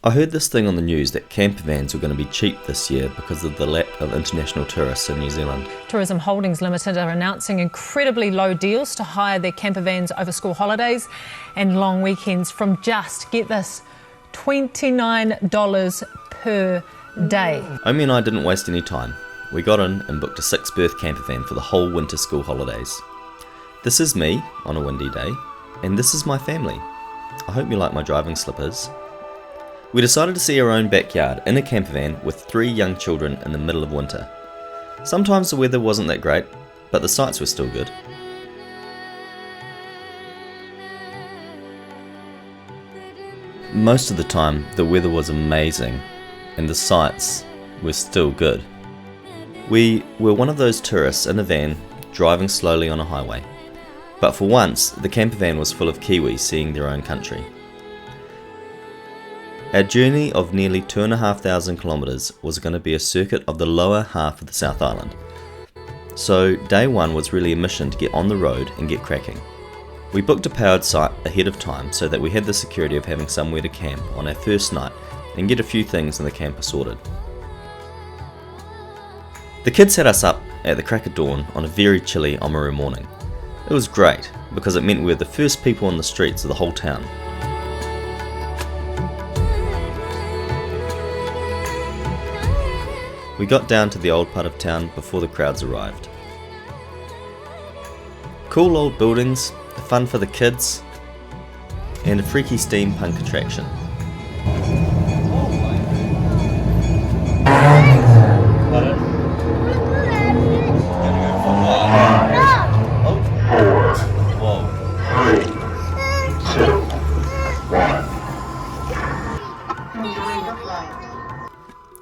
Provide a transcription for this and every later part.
I heard this thing on the news that campervans were going to be cheap this year because of the lack of international tourists in New Zealand. Tourism Holdings Limited are announcing incredibly low deals to hire their campervans over school holidays and long weekends from just, get this, $29 per day. Omi and I didn't waste any time. We got in and booked a 6-berth campervan for the whole winter school holidays. This is me on a windy day, and this is my family. I hope you like my driving slippers. We decided to see our own backyard in a campervan with 3 young children in the middle of winter. Sometimes the weather wasn't that great, but the sights were still good. Most of the time the weather was amazing and the sights were still good. We were one of those tourists in a van driving slowly on a highway, but for once the campervan was full of kiwis seeing their own country. Our journey of nearly 2,500 kilometres was going to be a circuit of the lower half of the South Island. So day 1 was really a mission to get on the road and get cracking. We booked a powered site ahead of time so that we had the security of having somewhere to camp on our first night and get a few things in the camper sorted. The kids had us up at the crack of dawn on a very chilly Oamaru morning. It was great because it meant we were the first people on the streets of the whole town. We got down to the old part of town before the crowds arrived. Cool old buildings, fun for the kids, and a freaky steampunk attraction.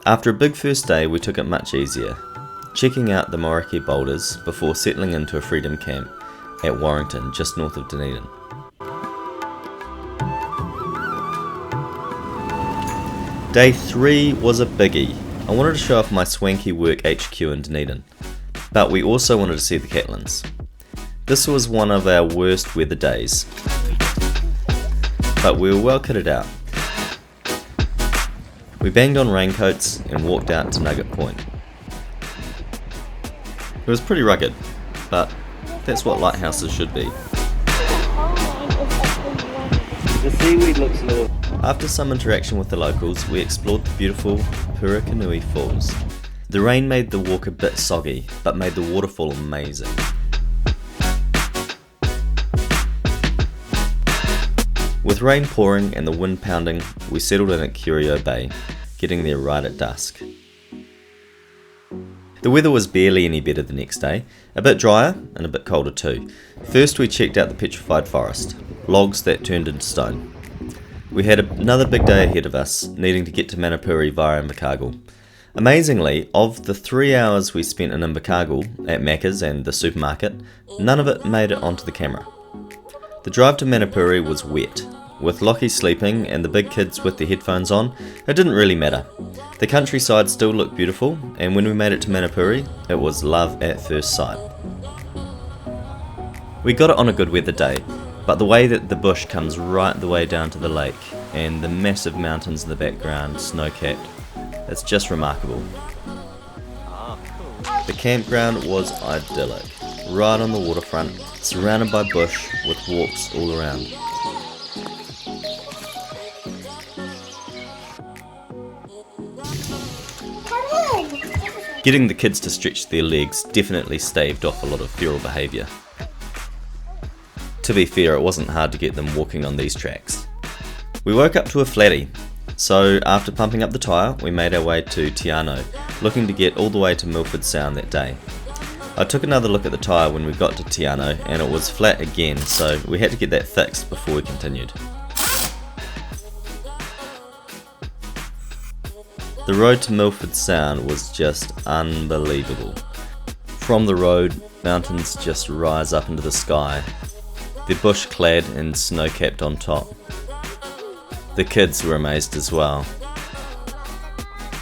After a big first day, we took it much easier, checking out the Moeraki boulders before settling into a freedom camp at Warrington, just north of Dunedin. Day 3 was a biggie. I wanted to show off my swanky work HQ in Dunedin, but we also wanted to see the Catlins. This was one of our worst weather days, but we were well kitted out. We banged on raincoats and walked out to Nugget Point. It was pretty rugged, but that's what lighthouses should be. The seaweed looks little. After some interaction with the locals, we explored the beautiful Purekanui Falls. The rain made the walk a bit soggy, but made the waterfall amazing. With rain pouring and the wind pounding, we settled in at Curio Bay, getting there right at dusk. The weather was barely any better the next day, a bit drier and a bit colder too. First we checked out the petrified forest, logs that turned into stone. We had another big day ahead of us, needing to get to Manapouri via Invercargill. Amazingly, of the 3 hours we spent in Invercargill, at Macca's and the supermarket, none of it made it onto the camera. The drive to Manapouri was wet. With Lockie sleeping and the big kids with their headphones on, it didn't really matter. The countryside still looked beautiful, and when we made it to Manapouri, it was love at first sight. We got it on a good weather day, but the way that the bush comes right the way down to the lake, and the massive mountains in the background, snow-capped, it's just remarkable. The campground was idyllic, right on the waterfront, surrounded by bush with walks all around. Getting the kids to stretch their legs definitely staved off a lot of feral behaviour. To be fair, it wasn't hard to get them walking on these tracks. We woke up to a flatty, so after pumping up the tyre, we made our way to Te Anau, looking to get all the way to Milford Sound that day. I took another look at the tyre when we got to Te Anau, and it was flat again, so we had to get that fixed before we continued. The road to Milford Sound was just unbelievable. From the road, mountains just rise up into the sky. They're bush clad and snow capped on top. The kids were amazed as well.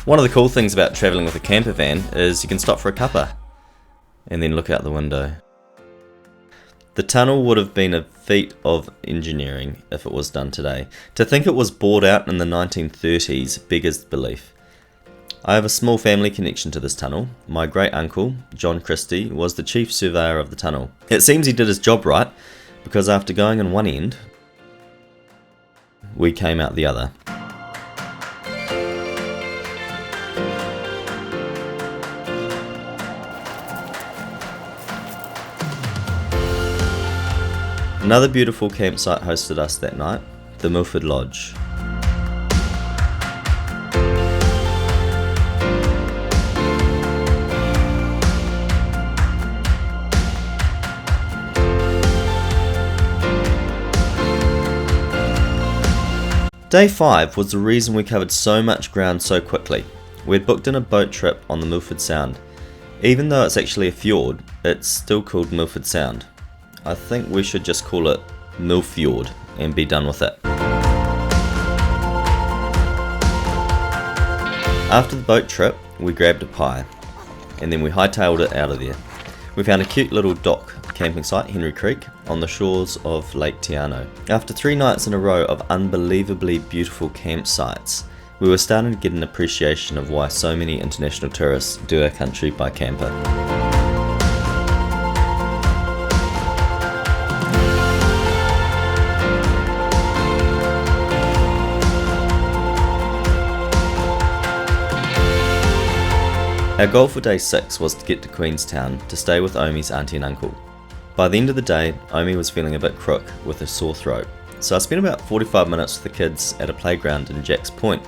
One of the cool things about travelling with a camper van is you can stop for a cuppa and then look out the window. The tunnel would have been a feat of engineering if it was done today. To think it was bought out in the 1930s beggars belief. I have a small family connection to this tunnel. My great uncle, John Christie, was the chief surveyor of the tunnel. It seems he did his job right, because after going in one end, we came out the other. Another beautiful campsite hosted us that night, the Milford Lodge. Day 5 was the reason we covered so much ground so quickly. We had booked in a boat trip on the Milford Sound. Even though it's actually a fjord, it's still called Milford Sound. I think we should just call it Milfjord and be done with it. After the boat trip, we grabbed a pie, and then we hightailed it out of there. We found a cute little dock camping site, Henry Creek, on the shores of Lake Tiano. After 3 nights in a row of unbelievably beautiful campsites, we were starting to get an appreciation of why so many international tourists do our country by camper. Our goal for day 6 was to get to Queenstown to stay with Omi's auntie and uncle. By the end of the day, Omi was feeling a bit crook with a sore throat, so I spent about 45 minutes with the kids at a playground in Jack's Point,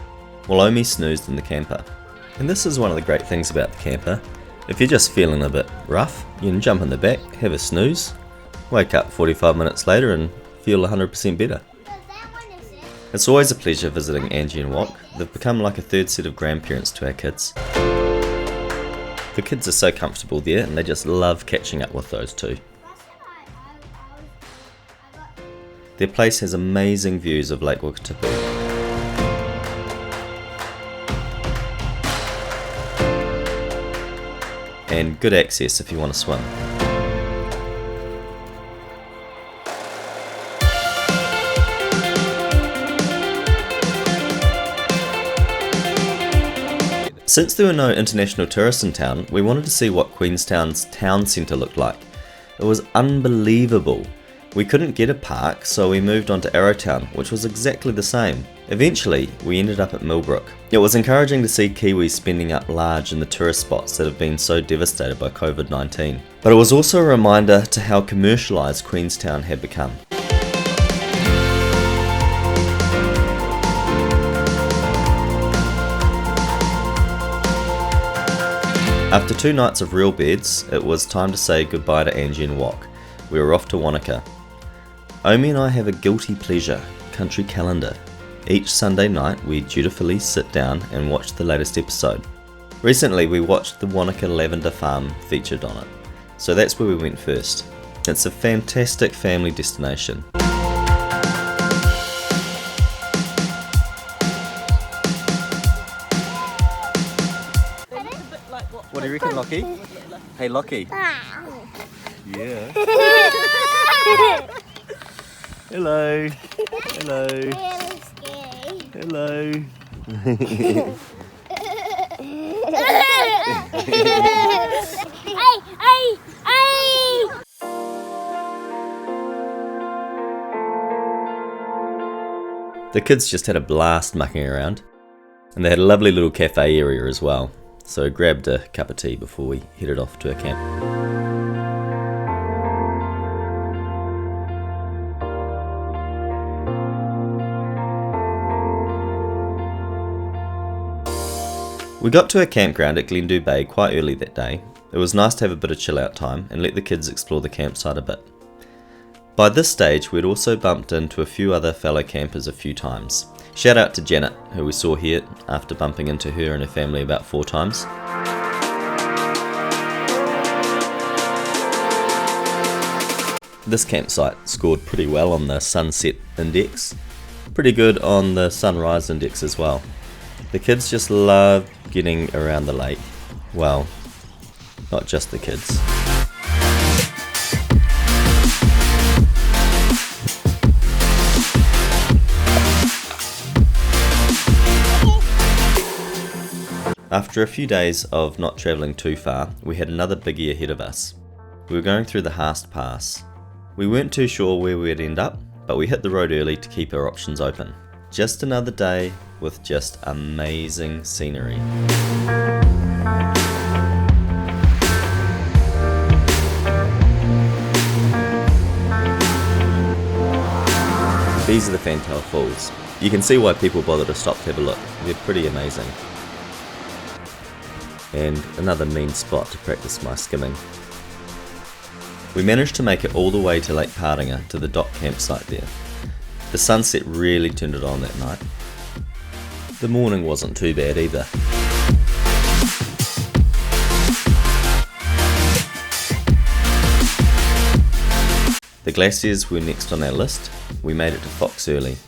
while Omi snoozed in the camper. And this is one of the great things about the camper. If you're just feeling a bit rough, you can jump in the back, have a snooze, wake up 45 minutes later and feel 100% better. It's always a pleasure visiting Angie and Wok. They've become like a third set of grandparents to our kids. The kids are so comfortable there and they just love catching up with those two. Their place has amazing views of Lake Wakatipu. And good access if you want to swim. Since there were no international tourists in town, we wanted to see what Queenstown's town centre looked like. It was unbelievable. We couldn't get a park, so we moved on to Arrowtown, which was exactly the same. Eventually, we ended up at Millbrook. It was encouraging to see Kiwis spending up large in the tourist spots that have been so devastated by COVID-19. But it was also a reminder to how commercialised Queenstown had become. After 2 nights of real beds, it was time to say goodbye to Angie and Wok. We were off to Wanaka. Omi and I have a guilty pleasure country calendar. Each Sunday night we dutifully sit down and watch the latest episode. Recently we watched the Wanaka Lavender farm featured on it, so that's where we went first. It's a fantastic family destination. What do you reckon, Lockie? Hey, Lockie. Yeah. Hello. Hello. Hello. The kids just had a blast mucking around, and they had a lovely little cafe area as well. So I grabbed a cup of tea before we headed off to our camp. We got to our campground at Curio Bay quite early that day. It was nice to have a bit of chill out time and let the kids explore the campsite a bit. By this stage we'd also bumped into a few other fellow campers a few times. Shout out to Janet, who we saw here after bumping into her and her family about 4 times. This campsite scored pretty well on the sunset index, pretty good on the sunrise index as well. The kids just love getting around the lake. Well, not just the kids. After a few days of not travelling too far, we had another biggie ahead of us. We were going through the Haast Pass. We weren't too sure where we'd end up, but we hit the road early to keep our options open. Just another day with just amazing scenery. These are the Fantail Falls. You can see why people bother to stop to have a look. They're pretty amazing. And another mean spot to practice my skimming. We managed to make it all the way to Lake Pāringa to the dock campsite there. The sunset really turned it on that night. The morning wasn't too bad either. The Glaciers were next on our list. We made it to Fox early.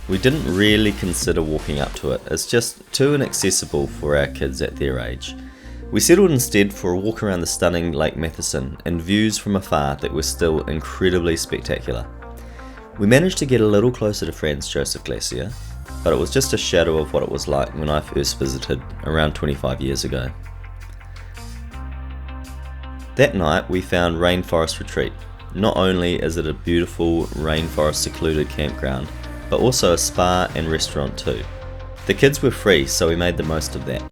We didn't really consider walking up to it, it's just too inaccessible for our kids at their age. We settled instead for a walk around the stunning Lake Matheson and views from afar that were still incredibly spectacular. We managed to get a little closer to Franz Josef Glacier, but it was just a shadow of what it was like when I first visited around 25 years ago. That night we found Rainforest Retreat. Not only is it a beautiful rainforest secluded campground, but also a spa and restaurant too. The kids were free, so we made the most of that.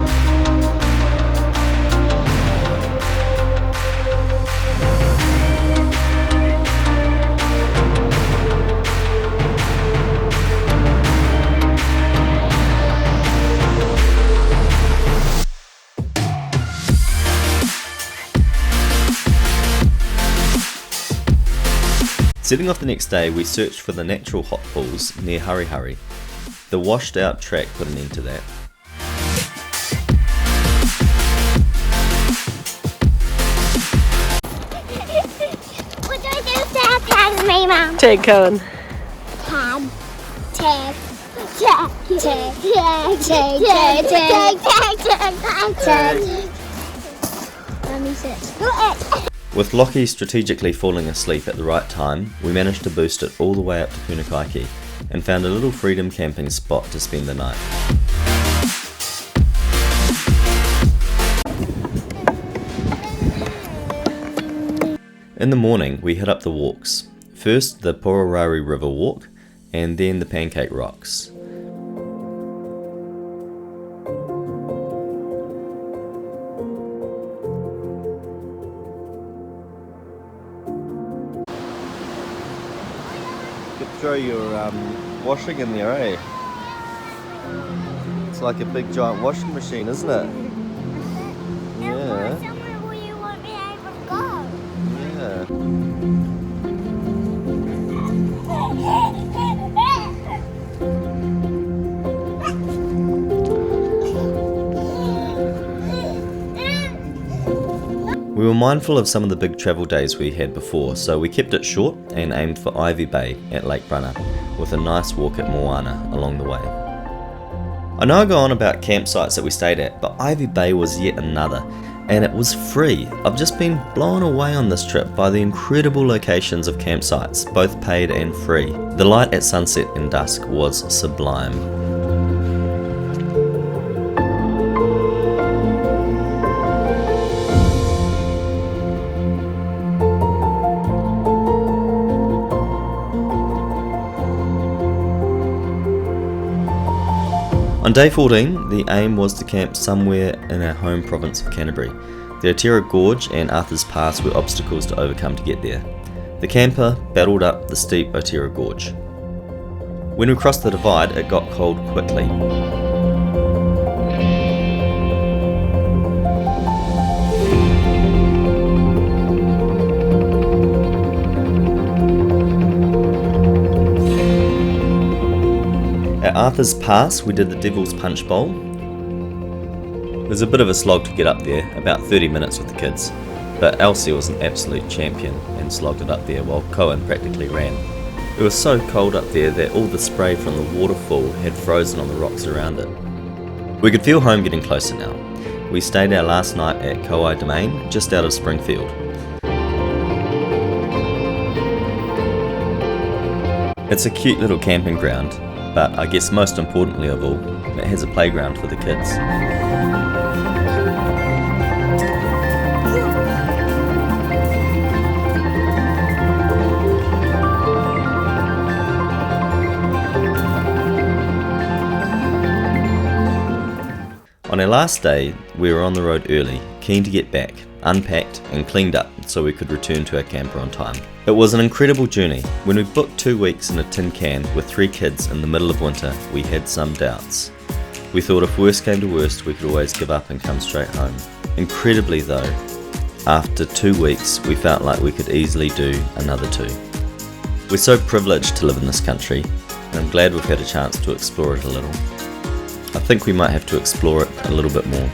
Setting off the next day, we searched for the natural hot pools near Hurry Hurry. The washed out track put an end to that. What do I do if Dad tags me, Mum? Tag Cohen. Tag. Mummy says, do it. With Lockie strategically falling asleep at the right time, we managed to boost it all the way up to Punakaiki and found a little freedom camping spot to spend the night. In the morning, we hit up the walks. First the Pororari River Walk, and then the Pancake Rocks. Throw your washing in there, eh? It's like a big giant washing machine, isn't it? Yeah. Somewhere where you won't be able to go. Yeah. We were mindful of some of the big travel days we had before, so we kept it short and aimed for Ivy Bay at Lake Brunner, with a nice walk at Moana along the way. I know I go on about campsites that we stayed at, but Ivy Bay was yet another, and it was free. I've just been blown away on this trip by the incredible locations of campsites, both paid and free. The light at sunset and dusk was sublime. On day 14, the aim was to camp somewhere in our home province of Canterbury. The Otira Gorge and Arthur's Pass were obstacles to overcome to get there. The camper battled up the steep Otira Gorge. When we crossed the divide, it got cold quickly. At Arthur's Pass, we did the Devil's Punch Bowl. It was a bit of a slog to get up there, about 30 minutes with the kids, but Elsie was an absolute champion and slogged it up there while Cohen practically ran. It was so cold up there that all the spray from the waterfall had frozen on the rocks around it. We could feel home getting closer now. We stayed our last night at Warrington Domain, just out of Springfield. It's a cute little camping ground, but I guess most importantly of all, it has a playground for the kids. On our last day, we were on the road early, keen to get back, unpacked and cleaned up so we could return to our camper on time. It was an incredible journey. When we booked 2 weeks in a tin can with 3 kids in the middle of winter, we had some doubts. We thought if worst came to worst, we could always give up and come straight home. Incredibly though, after 2 weeks, we felt like we could easily do another 2. We're so privileged to live in this country, and I'm glad we've had a chance to explore it a little. I think we might have to explore it a little bit more.